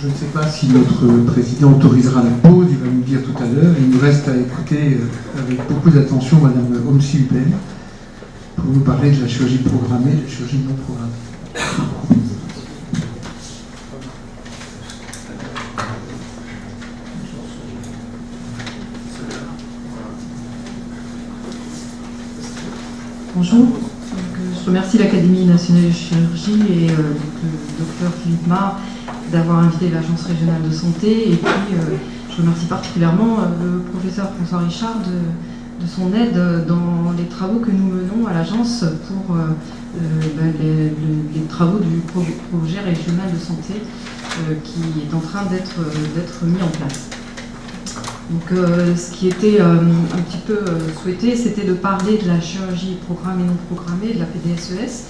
Je ne sais pas si notre président autorisera la pause, il va nous dire tout à l'heure. Il nous reste à écouter avec beaucoup d'attention Madame Omsi Huben pour nous parler de la chirurgie programmée et de la chirurgie non programmée. Bonjour, je remercie l'Académie nationale de chirurgie et le docteur Philippe Mar d'avoir invité l'Agence régionale de santé, et puis je remercie particulièrement le professeur François Richard de son aide dans les travaux que nous menons à l'Agence pour les travaux du projet régional de santé qui est en train d'être mis en place. Donc, ce qui était un petit peu souhaité, c'était de parler de la chirurgie programmée et non programmée, de la PDSES.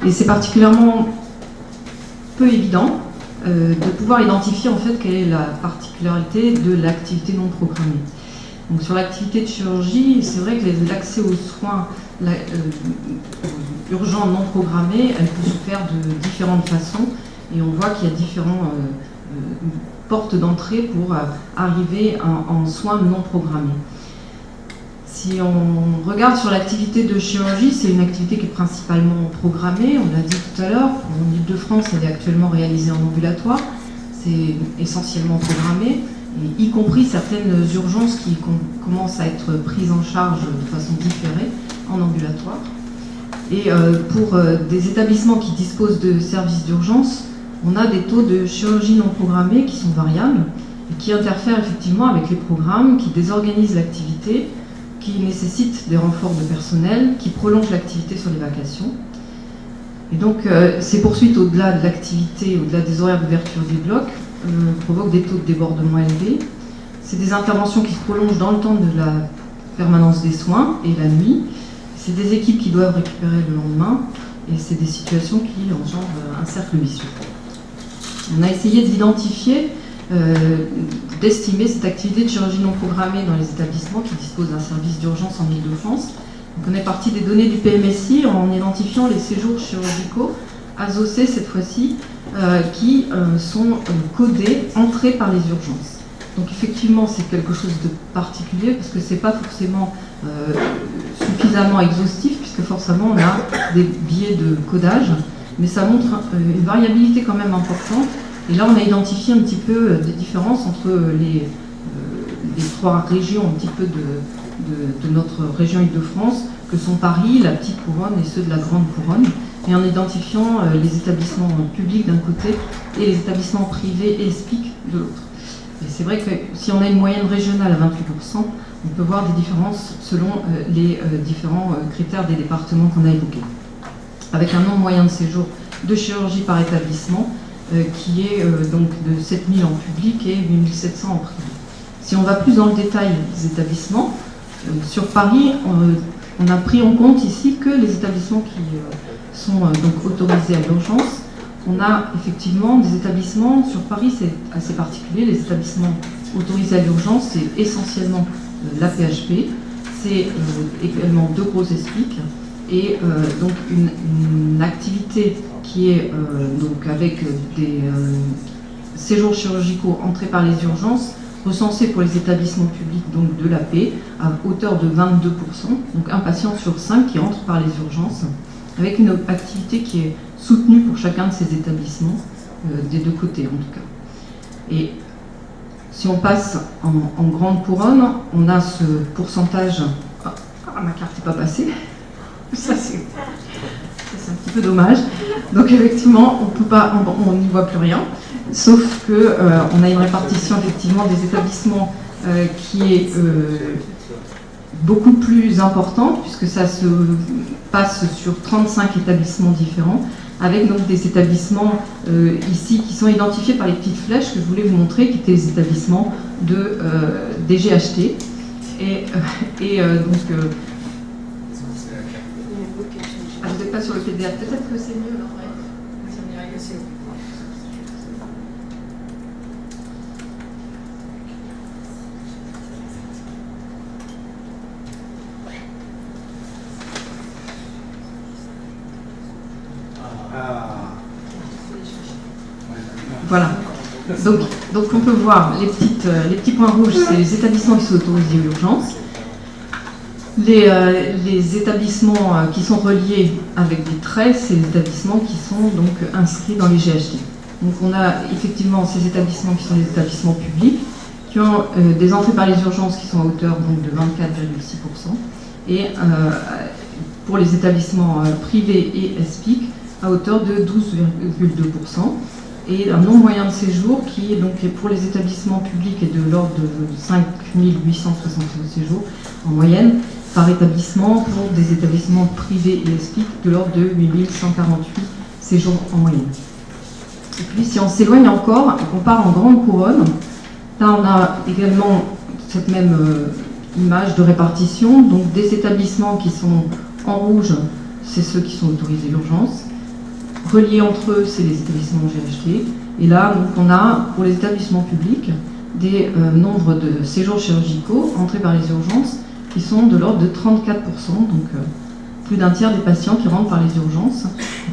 Et c'est particulièrement peu évident de pouvoir identifier en fait quelle est la particularité de l'activité non programmée. Donc, sur l'activité de chirurgie, c'est vrai que l'accès aux soins urgents non programmés, elle peut se faire de différentes façons. Et on voit qu'il y a différentes portes d'entrée pour arriver en soins non programmés. Si on regarde sur l'activité de chirurgie, c'est une activité qui est principalement programmée, on l'a dit tout à l'heure. En Île-de-France, elle est actuellement réalisée en ambulatoire, c'est essentiellement programmé, et y compris certaines urgences qui commencent à être prises en charge de façon différée en ambulatoire. Et pour des établissements qui disposent de services d'urgence, on a des taux de chirurgie non programmée qui sont variables et qui interfèrent effectivement avec les programmes, qui désorganisent l'activité, qui nécessitent des renforts de personnel, qui prolongent l'activité sur les vacations. Et donc ces poursuites au-delà de l'activité, au-delà des horaires d'ouverture des blocs, provoquent des taux de débordement élevés. C'est des interventions qui se prolongent dans le temps de la permanence des soins et la nuit. C'est des équipes qui doivent récupérer le lendemain et c'est des situations qui engendrent un cercle vicieux. On a essayé d'identifier, d'estimer cette activité de chirurgie non programmée dans les établissements qui disposent d'un service d'urgence en Île-de-France. Donc on est parti des données du PMSI en identifiant les séjours chirurgicaux, adossés cette fois-ci, qui sont codés, entrés par les urgences. Donc effectivement, c'est quelque chose de particulier parce que ce n'est pas forcément suffisamment exhaustif, puisque forcément on a des biais de codage, mais ça montre une variabilité quand même importante. Et là, on a identifié un petit peu des différences entre les trois régions, un petit peu de notre région Île-de-France, que sont Paris, la petite couronne et ceux de la grande couronne, et en identifiant les établissements publics d'un côté et les établissements privés et SPIC de l'autre. Et c'est vrai que si on a une moyenne régionale à 28%, on peut voir des différences selon les différents critères des départements qu'on a évoqués. Avec un nombre moyen de séjours de chirurgie par établissement qui est donc de 7000 en public et 8700 en privé. Si on va plus dans le détail des établissements, sur Paris, on a pris en compte ici que les établissements qui sont donc autorisés à l'urgence. On a effectivement des établissements, sur Paris c'est assez particulier, les établissements autorisés à l'urgence, c'est essentiellement la PHP, c'est également deux gros SPIC, et donc une activité qui est donc avec des séjours chirurgicaux entrés par les urgences, recensés pour les établissements publics donc de l'AP à hauteur de 22%, donc un patient sur 5 qui entre par les urgences, avec une activité qui est soutenue pour chacun de ces établissements, des deux côtés en tout cas. Et si on passe en grande couronne, on a ce pourcentage... Ah, ma carte n'est pas passée. Ça c'est un petit peu dommage. Donc effectivement, on n'y voit plus rien, sauf que on a une répartition effectivement des établissements qui est beaucoup plus importante, puisque ça se passe sur 35 établissements différents, avec donc des établissements ici qui sont identifiés par les petites flèches que je voulais vous montrer, qui étaient les établissements des GHT. Donc vous n'êtes pas sur le PDF, peut-être que c'est mieux, non, ouais. Voilà. Donc on peut voir les petits points rouges, c'est les établissements qui sont autorisés aux urgences. Les établissements qui sont reliés avec des traits, c'est les établissements qui sont donc inscrits dans les GHT. Donc on a effectivement ces établissements qui sont les établissements publics, qui ont des entrées par les urgences qui sont à hauteur donc, de 24,6%, et pour les établissements privés et ESPIC à hauteur de 12,2%, et un nombre moyen de séjour qui, donc, pour les établissements publics, est de l'ordre de 5 860 séjours en moyenne par établissement, pour des établissements privés et ESPIC de l'ordre de 8 148 séjours en moyenne. Et puis si on s'éloigne encore et qu'on part en grande couronne, là on a également cette même image de répartition, donc des établissements qui sont en rouge, c'est ceux qui sont autorisés d'urgence. Reliés entre eux, c'est les établissements GHT. Et là, donc, on a, pour les établissements publics, des nombres de séjours chirurgicaux entrés par les urgences qui sont de l'ordre de 34%, donc plus d'un tiers des patients qui rentrent par les urgences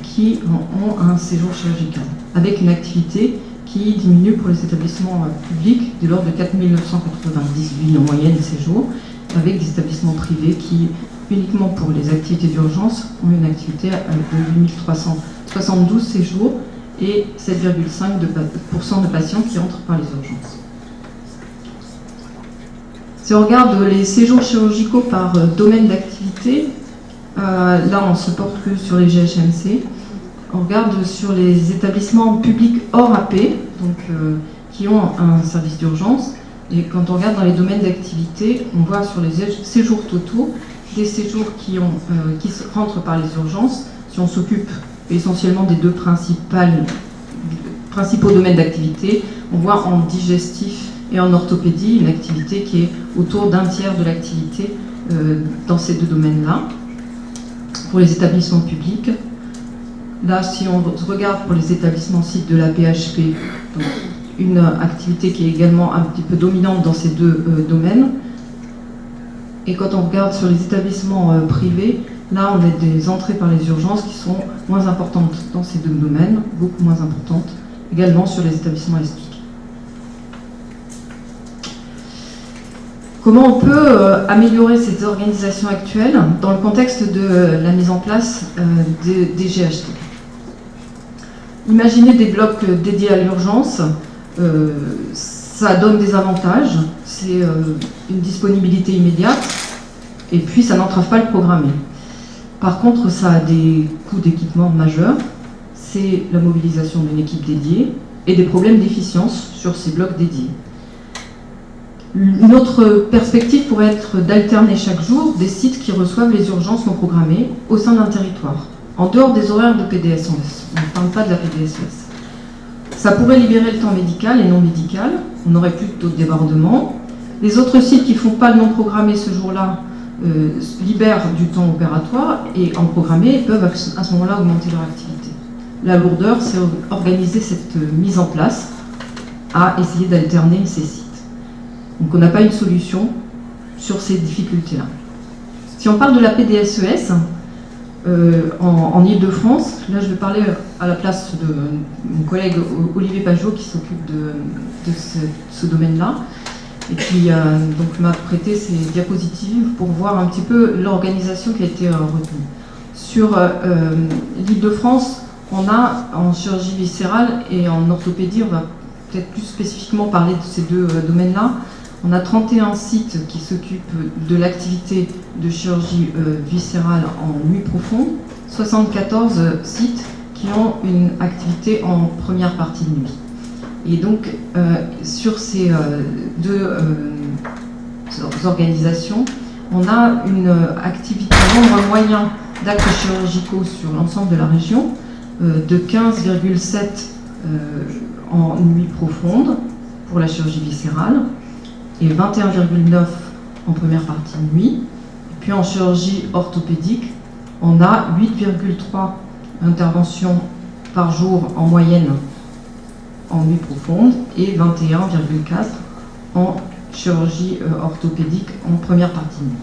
qui ont un séjour chirurgical, avec une activité qui diminue pour les établissements publics de l'ordre de 4 998 en moyenne de séjours, avec des établissements privés qui, uniquement pour les activités d'urgence, ont une activité de 8 372 séjours et 7,5% de patients qui entrent par les urgences. Si on regarde les séjours chirurgicaux par domaine d'activité, là on se porte que sur les GHMC. On regarde sur les établissements publics hors AP, donc, qui ont un service d'urgence. Et quand on regarde dans les domaines d'activité, on voit sur les séjours totaux des séjours qui rentrent par les urgences. Si on s'occupe essentiellement des deux principaux domaines d'activité, on voit en digestif et en orthopédie une activité qui est autour d'un tiers de l'activité dans ces deux domaines-là. Pour les établissements publics, là, si on regarde pour les établissements sites de la PHP, donc une activité qui est également un petit peu dominante dans ces deux domaines. Et quand on regarde sur les établissements privés, là, on a des entrées par les urgences qui sont moins importantes dans ces deux domaines, beaucoup moins importantes, également sur les établissements ESPIC. Comment on peut améliorer cette organisation actuelle dans le contexte de la mise en place des GHT? Imaginez des blocs dédiés à l'urgence, ça donne des avantages, c'est une disponibilité immédiate, et puis ça n'entrave pas le programmé. Par contre, ça a des coûts d'équipement majeurs, c'est la mobilisation d'une équipe dédiée et des problèmes d'efficience sur ces blocs dédiés. Une autre perspective pourrait être d'alterner chaque jour des sites qui reçoivent les urgences non programmées au sein d'un territoire, en dehors des horaires de PDSES. On ne parle pas de la PDSES. Ça pourrait libérer le temps médical et non médical, on n'aurait plus de taux de débordement. Les autres sites qui ne font pas le non programmé ce jour-là libèrent du temps opératoire et en programmé peuvent à ce moment-là augmenter leur activité. La lourdeur, c'est organiser cette mise en place à essayer d'alterner ces sites. Donc on n'a pas une solution sur ces difficultés-là. Si on parle de la PDSES, en Ile-de-France, là je vais parler à la place de mon collègue Olivier Pajot qui s'occupe de ce domaine-là et qui donc m'a prêté ces diapositives pour voir un petit peu l'organisation qui a été retenue. Sur l'Ile-de-France, on a en chirurgie viscérale et en orthopédie, on va peut-être plus spécifiquement parler de ces deux domaines-là. On a 31 sites qui s'occupent de l'activité de chirurgie viscérale en nuit profonde, 74 sites qui ont une activité en première partie de nuit. Et donc, sur ces deux organisations, on a une activité, un nombre moyen d'actes chirurgicaux sur l'ensemble de la région de 15,7 en nuit profonde pour la chirurgie viscérale, et 21,9 en première partie de nuit. Et puis en chirurgie orthopédique, on a 8,3 interventions par jour en moyenne en nuit profonde et 21,4 en chirurgie orthopédique en première partie de nuit.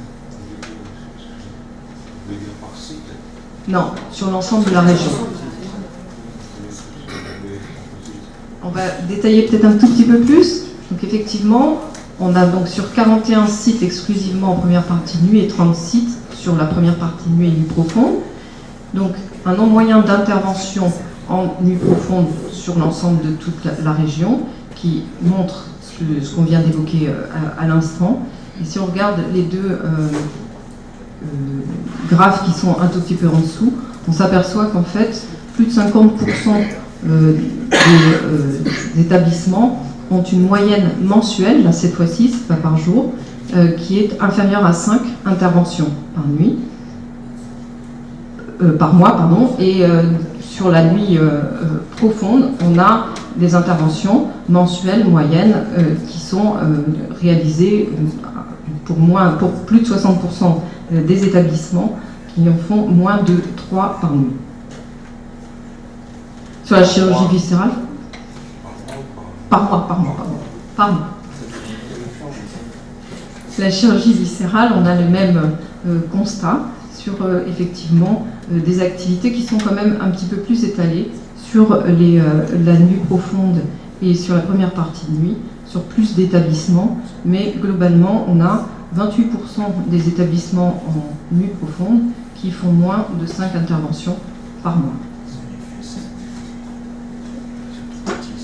Non, sur l'ensemble de la région. on va détailler peut-être un tout petit peu plus. Donc effectivement, on a donc sur 41 sites exclusivement en première partie nuit et 30 sites sur la première partie nuit et nuit profonde. Donc un nombre moyen d'intervention en nuit profonde sur l'ensemble de toute la région qui montre ce qu'on vient d'évoquer à l'instant. Et si on regarde les deux graphes qui sont un tout petit peu en dessous, on s'aperçoit qu'en fait, plus de 50% des établissements ont une moyenne mensuelle, là cette fois-ci, c'est pas par jour, qui est inférieure à 5 interventions par mois, pardon, et sur la nuit profonde, on a des interventions mensuelles moyennes qui sont réalisées pour plus de 60% des établissements qui en font moins de 3 par nuit. Sur la chirurgie viscérale, par mois. La chirurgie viscérale, on a le même constat sur effectivement des activités qui sont quand même un petit peu plus étalées sur la nuit profonde et sur la première partie de nuit, sur plus d'établissements, mais globalement on a 28% des établissements en nuit profonde qui font moins de 5 interventions par mois.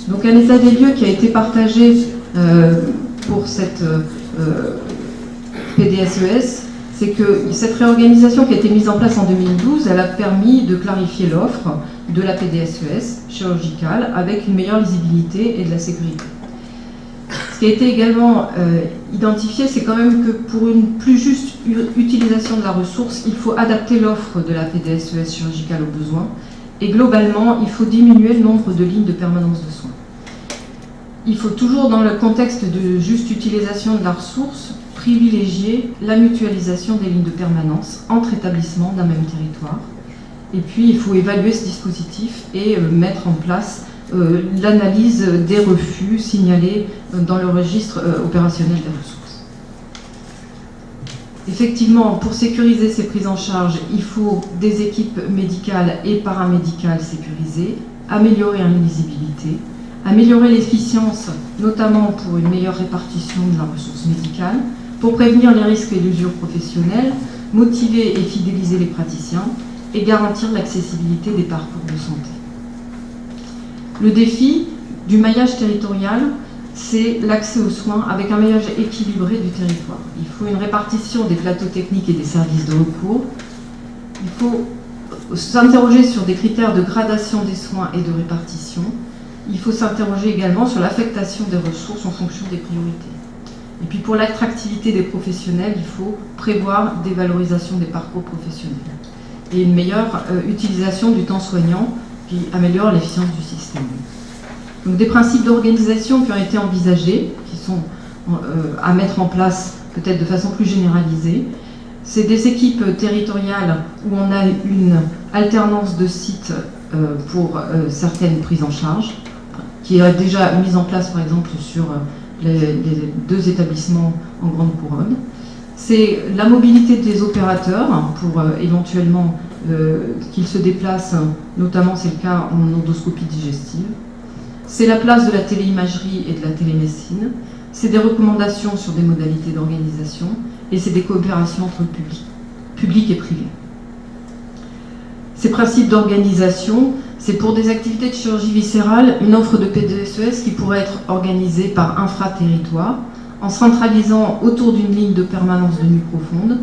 Donc un état des lieux qui a été partagé pour cette PDSES, c'est que cette réorganisation qui a été mise en place en 2012, elle a permis de clarifier l'offre de la PDSES chirurgicale avec une meilleure lisibilité et de la sécurité. Ce qui a été également identifié, c'est quand même que pour une plus juste utilisation de la ressource, il faut adapter l'offre de la PDSES chirurgicale aux besoins. Et globalement, il faut diminuer le nombre de lignes de permanence de soins. Il faut toujours, dans le contexte de juste utilisation de la ressource, privilégier la mutualisation des lignes de permanence entre établissements d'un même territoire. Et puis, il faut évaluer ce dispositif et mettre en place l'analyse des refus signalés dans le registre opérationnel des ressources. Effectivement, pour sécuriser ces prises en charge, il faut des équipes médicales et paramédicales sécurisées, améliorer la lisibilité, améliorer l'efficience, notamment pour une meilleure répartition de la ressource médicale, pour prévenir les risques et l'usure professionnelle, motiver et fidéliser les praticiens et garantir l'accessibilité des parcours de santé. Le défi du maillage territorial, c'est l'accès aux soins avec un maillage équilibré du territoire. Il faut une répartition des plateaux techniques et des services de recours. Il faut s'interroger sur des critères de gradation des soins et de répartition. Il faut s'interroger également sur l'affectation des ressources en fonction des priorités. Et puis pour l'attractivité des professionnels, il faut prévoir des valorisations des parcours professionnels et une meilleure utilisation du temps soignant qui améliore l'efficience du système. Donc des principes d'organisation qui ont été envisagés, qui sont à mettre en place peut-être de façon plus généralisée. C'est des équipes territoriales où on a une alternance de sites pour certaines prises en charge, qui est déjà mise en place par exemple sur les 2 établissements en Grande Couronne. C'est la mobilité des opérateurs pour éventuellement qu'ils se déplacent, notamment c'est le cas en endoscopie digestive. C'est la place de la téléimagerie et de la télémédecine. C'est des recommandations sur des modalités d'organisation et c'est des coopérations entre public et privé. Ces principes d'organisation, c'est pour des activités de chirurgie viscérale, une offre de PDSES qui pourrait être organisée par infra-territoire, en centralisant autour d'une ligne de permanence de nuit profonde,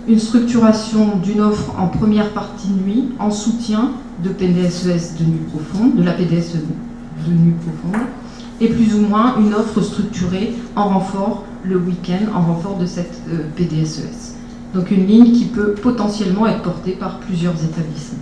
une structuration d'une offre en première partie de nuit, en soutien de PDSES de nuit profonde, de la PDSE de nuit profonde, et plus ou moins une offre structurée en renfort le week-end, en renfort de cette PDSES. Donc une ligne qui peut potentiellement être portée par plusieurs établissements.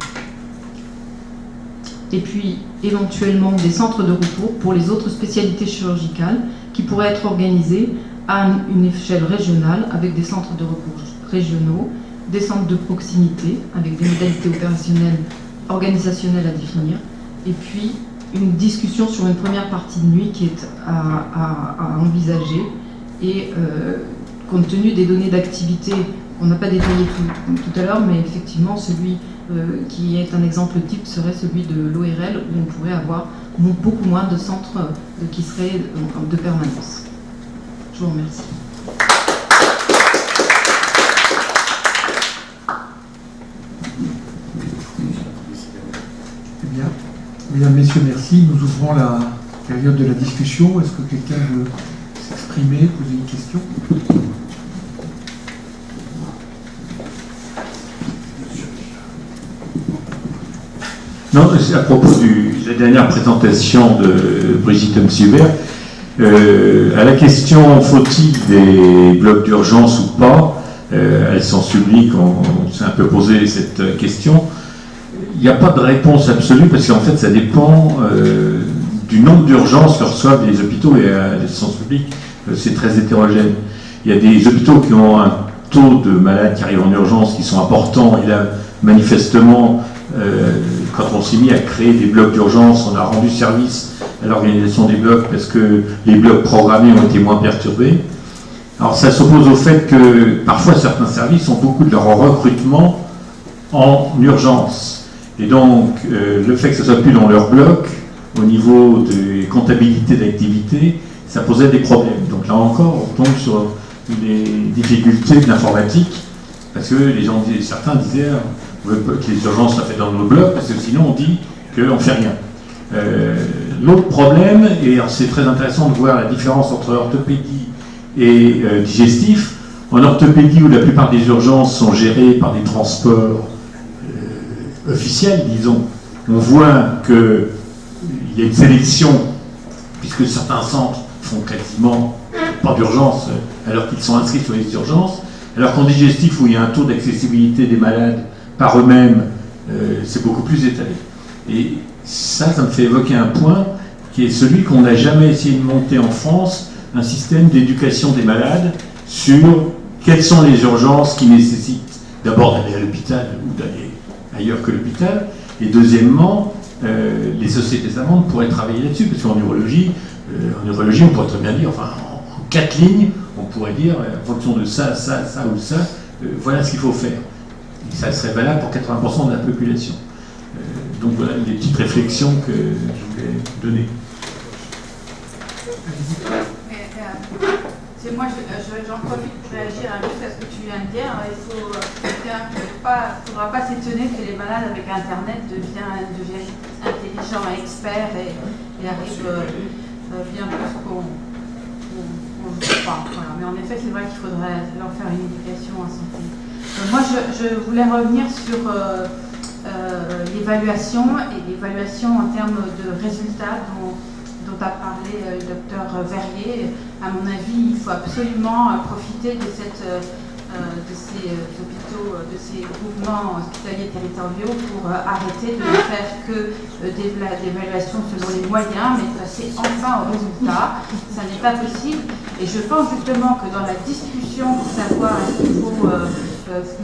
Et puis éventuellement des centres de recours pour les autres spécialités chirurgicales qui pourraient être organisés à une échelle régionale avec des centres de recours régionaux, des centres de proximité avec des modalités opérationnelles, organisationnelles à définir, et puis une discussion sur une première partie de nuit qui est à envisager et compte tenu des données d'activité, on n'a pas détaillé tout à l'heure, mais effectivement celui qui est un exemple type serait celui de l'ORL où on pourrait avoir beaucoup moins de centres qui seraient de permanence. Je vous remercie. Eh bien, mesdames, messieurs, merci. Nous ouvrons la période de la discussion. Est-ce que quelqu'un veut s'exprimer, poser une question ? Non, à propos de la dernière présentation de Brigitte Homsi-Hubert, à la question faut-il des blocs d'urgence ou pas, elle s'en supplie qu'on s'est un peu posé cette question. Il n'y a pas de réponse absolue parce qu'en fait ça dépend du nombre d'urgences que reçoivent les hôpitaux et les centres publics. C'est très hétérogène. Il y a des hôpitaux qui ont un taux de malades qui arrivent en urgence qui sont importants et là manifestement quand on s'est mis à créer des blocs d'urgence, on a rendu service à l'organisation des blocs parce que les blocs programmés ont été moins perturbés. Alors ça s'oppose au fait que parfois certains services ont beaucoup de leur recrutement en urgence. Et donc le fait que ce soit plus dans leur bloc, au niveau des comptabilités d'activité, ça posait des problèmes. Donc là encore, on tombe sur les difficultés de l'informatique parce que les gens, certains disaient on veut que les urgences soient faites dans nos blocs parce que sinon on dit qu'on ne fait rien. L'autre problème, et c'est très intéressant de voir la différence entre orthopédie et digestif, en orthopédie où la plupart des urgences sont gérées par des transports officiels, disons, on voit qu'il y a une sélection, puisque certains centres font quasiment pas d'urgence alors qu'ils sont inscrits sur les urgences, alors qu'en digestif où il y a un taux d'accessibilité des malades par eux-mêmes, c'est beaucoup plus étalé. Et ça me fait évoquer un point qui est celui qu'on n'a jamais essayé de monter en France, un système d'éducation des malades sur quelles sont les urgences qui nécessitent d'abord d'aller à l'hôpital ou d'aller ailleurs que l'hôpital, et deuxièmement, les sociétés savantes pourraient travailler là-dessus, parce qu'en urologie, on pourrait très bien dire, enfin, en 4 lignes, on pourrait dire, en fonction de ça, ça, ça ou ça, voilà ce qu'il faut faire. Et ça serait valable pour 80% de la population. Donc voilà des petites réflexions que je voulais donner. Moi, j'en profite pour réagir juste à ce que tu viens de dire. Il ne faudra pas s'étonner que les malades avec Internet deviennent intelligents et experts et arrivent bien plus qu'on ne veut pas. Voilà. Mais en effet, c'est vrai qu'il faudrait leur faire une éducation en santé. Moi, je voulais revenir sur l'évaluation et l'évaluation en termes de résultats dont a parlé le docteur Verrier. À mon avis, il faut absolument profiter de ces hôpitaux, de ces groupements hospitaliers territoriaux pour arrêter de ne faire que des évaluations selon les moyens, mais passer enfin au résultat. Ça n'est pas possible. Et je pense justement que dans la discussion pour savoir s'il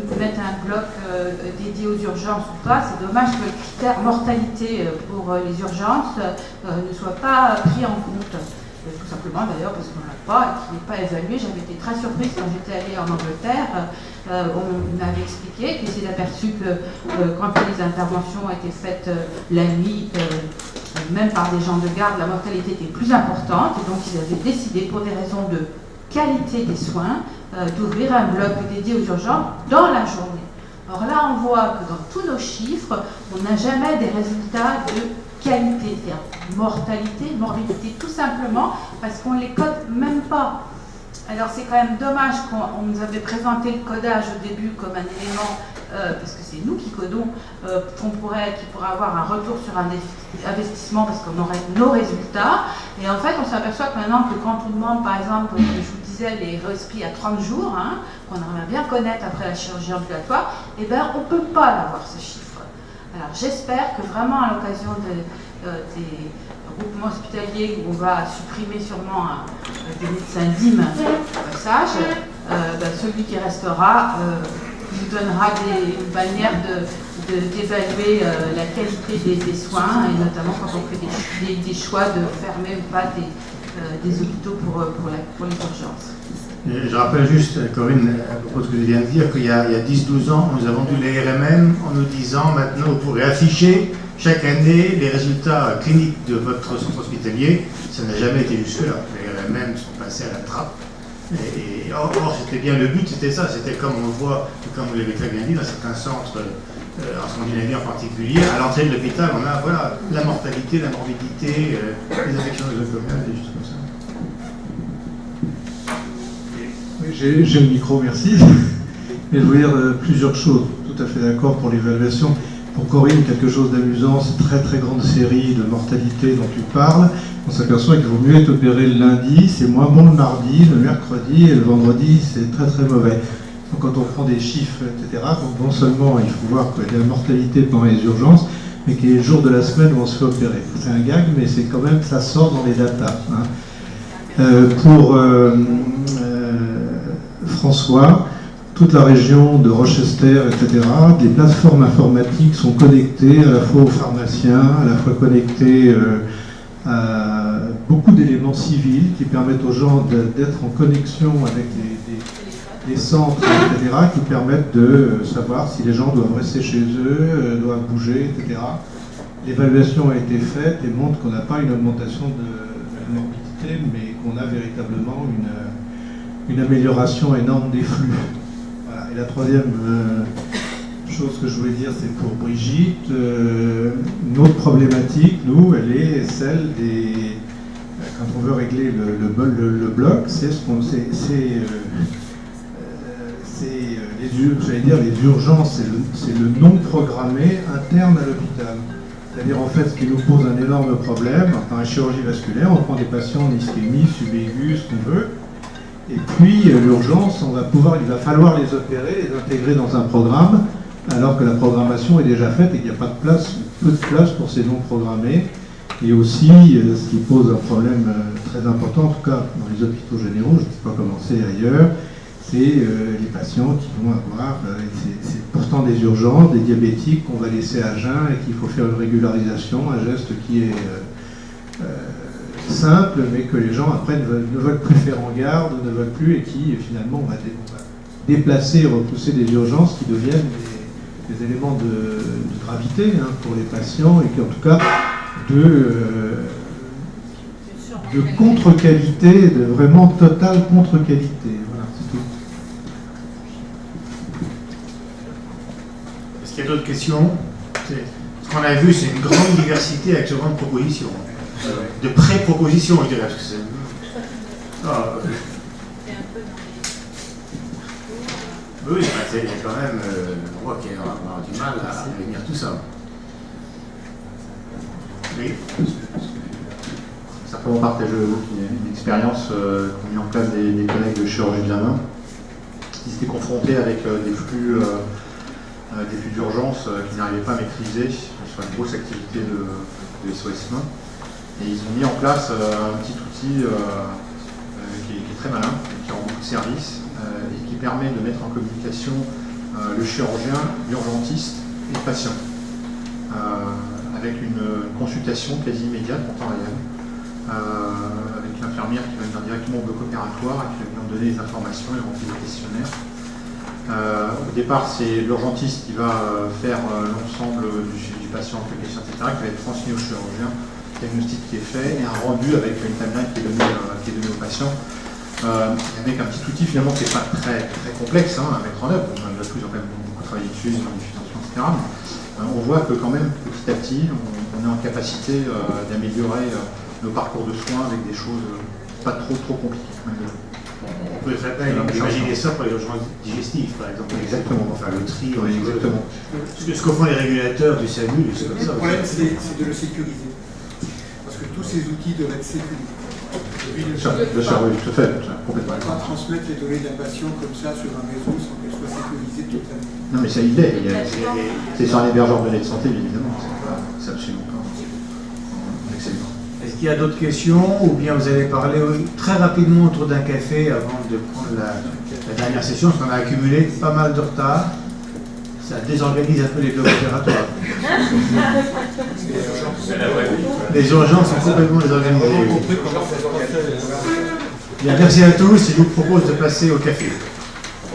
faut mettre un bloc dédié aux urgences ou pas, c'est dommage que le critère mortalité pour les urgences ne soit pas pris en compte. Tout simplement d'ailleurs parce qu'on ne l'a pas et qu'il n'est pas évalué. J'avais été très surprise quand j'étais allée en Angleterre. On m'avait expliqué qu'ils s'est aperçu que quand les interventions étaient faites la nuit, même par des gens de garde, la mortalité était plus importante. Et donc ils avaient décidé, pour des raisons de qualité des soins, d'ouvrir un bloc dédié aux urgences dans la journée. Or là, on voit que dans tous nos chiffres, on n'a jamais des résultats de qualité, c'est-à-dire mortalité, morbidité, tout simplement parce qu'on ne les code même pas. Alors c'est quand même dommage qu'on nous avait présenté le codage au début comme un élément, parce que c'est nous qui codons, qui pourrait avoir un retour sur un investissement parce qu'on aurait nos résultats. Et en fait, on s'aperçoit que maintenant que quand on demande, par exemple, je vous disais, les respi à 30 jours, qu'on aimerait bien connaître après la chirurgie ambulatoire, eh bien, on ne peut pas l'avoir ce chiffre. Alors j'espère que vraiment à l'occasion des groupements hospitaliers où on va supprimer sûrement des médecins DIM au passage, celui qui restera nous donnera une manière d'évaluer la qualité des soins, et notamment quand on fait des choix de fermer ou pas des hôpitaux pour les urgences. Je rappelle juste, Corinne, à propos de ce que je viens de dire, qu'il y a 10-12 ans, nous avons dû les RMM en nous disant maintenant vous pourrez afficher chaque année, les résultats cliniques de votre centre hospitalier, ça n'a jamais été jusque-là. Les RMM sont passés à la trappe. Et or, c'était bien le but, c'était ça. C'était comme on le voit, comme vous l'avez très bien dit, dans certains centres, en Scandinavie en particulier, à l'entrée de l'hôpital, on a voilà, la mortalité, la morbidité, les infections nosocomiales, des choses comme ça. Oui, j'ai le micro, merci. Mais je voulais dire plusieurs choses. Tout à fait d'accord pour l'évaluation. Pour Corinne, quelque chose d'amusant, cette très très grande série de mortalité dont tu parles. On s'aperçoit qu'il vaut mieux être opéré le lundi, c'est moins bon le mardi, le mercredi et le vendredi, c'est très très mauvais. Donc quand on prend des chiffres, etc., donc non seulement il faut voir qu'il y a de la mortalité pendant les urgences, mais qu'il y a les jours de la semaine où on se fait opérer. C'est un gag, mais c'est quand même, ça sort dans les datas. Pour François, toute la région de Rochester, etc., des plateformes informatiques sont connectées à la fois aux pharmaciens, à la fois connectées à beaucoup d'éléments civils qui permettent aux gens d'être en connexion avec les centres, etc., qui permettent de savoir si les gens doivent rester chez eux, doivent bouger, etc. L'évaluation a été faite et montre qu'on n'a pas une augmentation de la morbidité, mais qu'on a véritablement une amélioration énorme des flux. Voilà. Et la troisième chose que je voulais dire, c'est pour Brigitte. Notre problématique, nous, elle est celle des... Quand on veut régler le bloc, c'est les urgences, c'est le non programmé interne à l'hôpital. C'est-à-dire, en fait, ce qui nous pose un énorme problème, dans la chirurgie vasculaire, on prend des patients en ischémie, subaigus, ce qu'on veut, et puis l'urgence, il va falloir les opérer, les intégrer dans un programme, alors que la programmation est déjà faite et qu'il n'y a pas de place, peu de place pour ces non programmés. Et aussi, ce qui pose un problème très important, en tout cas dans les hôpitaux généraux, je ne sais pas comment c'est ailleurs, c'est les patients qui vont avoir, c'est pourtant des urgences, des diabétiques qu'on va laisser à jeun et qu'il faut faire une régularisation, un geste qui est simple, mais que les gens après ne veulent plus faire en garde, ne veulent plus, et qui finalement on va déplacer et repousser des urgences qui deviennent des éléments de gravité pour les patients, et qui en tout cas de contre-qualité, de vraiment totale contre-qualité. Voilà, c'est tout. Est-ce qu'il y a d'autres questions? Ce qu'on a vu, c'est une grande diversité avec ce grande proposition. De pré-propositions, je dirais. Parce que c'est... Oui, il y a quand même, on voit qu'on va avoir du mal à réunir tout ça. Oui. Simplement partager une expérience qu'ont mis en place des collègues de chirurgie de la main, qui s'étaient confrontés avec des flux d'urgence qu'ils n'arrivaient pas à maîtriser sur une grosse activité de SOS main. Et ils ont mis en place un petit outil qui est très malin, qui rend beaucoup de services, et qui permet de mettre en communication le chirurgien, l'urgentiste et le patient, avec une consultation quasi immédiate en temps réel, avec l'infirmière qui va venir directement au bloc opératoire et qui va venir donner les informations et remplir le questionnaire. Au départ, c'est l'urgentiste qui va faire l'ensemble du suivi du patient, application, etc., qui va être transmis au chirurgien, diagnostic qui est fait, et un rendu avec une timeline qui est donnée au patient. Avec un petit outil finalement qui n'est pas très, très complexe à mettre en œuvre. On a tous quand même beaucoup travaillé dessus, sur la diffusion, etc. Mais on voit que quand même, petit à petit, on est en capacité d'améliorer nos parcours de soins avec des choses pas trop compliquées. On peut très bien imaginer ça pour les urgences digestives, par exemple. Exactement. On va faire le tri. Exactement. Ce que font les régulateurs du SAMU, c'est comme ça. Le problème, c'est de le sécuriser. Parce que tous ces outils doivent être sécurisés. Bien sûr, oui, tout à fait. Complètement. On ne va pas transmettre les données d'un patient comme ça sur un réseau sans qu'elles soient sécurisées totalement. Non, mais ça, il est. C'est sur un hébergeur de données de santé, bien évidemment. C'est absolument pas excellent. Est-ce qu'il y a d'autres questions, ou bien vous allez parler très rapidement autour d'un café avant de prendre la dernière session, parce qu'on a accumulé pas mal de retard. Ça désorganise un peu les blocs opératoires. Les urgences sont complètement désorganisées. Bien, merci à tous. Je vous propose de passer au café.